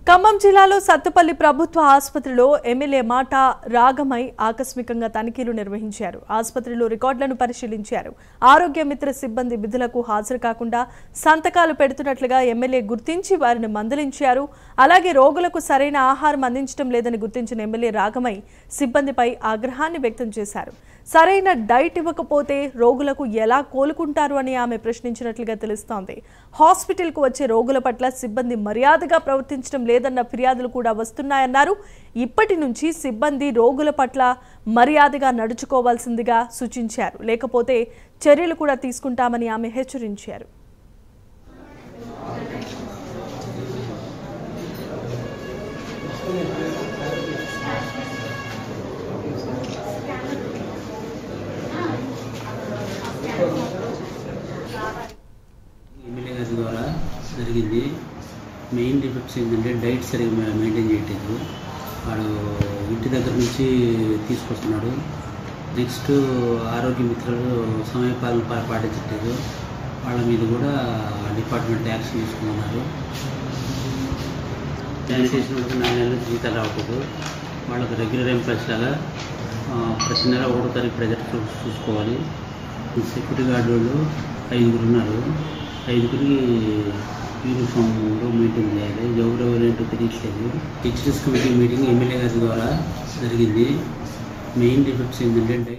ఖమ్మం జిల్లాలో సత్తుపల్లి ప్రభుత్వ ఆసుపత్రిలో ఎమ్మెల్యే మాట రాగమై ఆకస్మికంగా తనిఖీలు నిర్వహించారు. ఆసుపత్రిలో రికార్డులను పరిశీలించారు. ఆరోగ్య మిత్ర సిబ్బంది విధులకు హాజరు కాకుండా సంతకాలు పెడుతున్నట్లుగా ఎమ్మెల్యే గుర్తించి వారిని మందలించారు. అలాగే రోగులకు సరైన ఆహారం అందించడం లేదని గుర్తించిన ఎమ్మెల్యే రాగమై సిబ్బందిపై ఆగ్రహాన్ని వ్యక్తం చేశారు. సరైన డైట్ ఇవ్వకపోతే రోగులకు ఎలా కోలుకుంటారు అని ఆమె ప్రశ్నించినట్లుగా తెలుస్తోంది. హాస్పిటల్కు వచ్చే రోగుల పట్ల సిబ్బంది మర్యాదగా ప్రవర్తించడం లేదన్న ఫిర్యాదులు కూడా వస్తున్నాయన్నారు. ఇప్పటి నుంచి సిబ్బంది రోగుల పట్ల మర్యాదగా నడుచుకోవాల్సిందిగా సూచించారు. లేకపోతే చర్యలు కూడా తీసుకుంటామని ఆమె హెచ్చరించారు. ఎమ్మెల్యే గారి ద్వారా జరిగింది. మెయిన్ డిఫెక్ట్స్ ఏంటంటే డైట్ సరిగ్గా మెయింటైన్ చేయట్లేదు. వాడు ఇంటి దగ్గర నుంచి తీసుకొస్తున్నాడు. నెక్స్ట్ ఆరోగ్య మిత్రులు సమయపాలన పాటించట్లేదు. వాళ్ళ మీద కూడా డిపార్ట్మెంట్ యాక్షన్ తీసుకున్నారు. శానిటేషన్ 4 నెలలు జీతాలు రావట్లేదు. వాళ్ళకు రెగ్యులర్ ఎంప్లాయీస్ లాగా ప్రతి నెల 1వ తారీఖు ప్రజెక్ట్ చూసుకోవాలి. సెక్యూరిటీ గార్డు వాళ్ళు 5 ఉన్నారు. 5 యూనిఫామ్ మెయింటైన్ చేయాలి. ఎవరెవరేంటో తెలియట్లేదు. హెచ్ఎస్ కమిటీ మీటింగ్ ఎమ్మెల్యే గారి ద్వారా జరిగింది. మెయిన్ డిఫెక్ట్స్ ఏంటంటే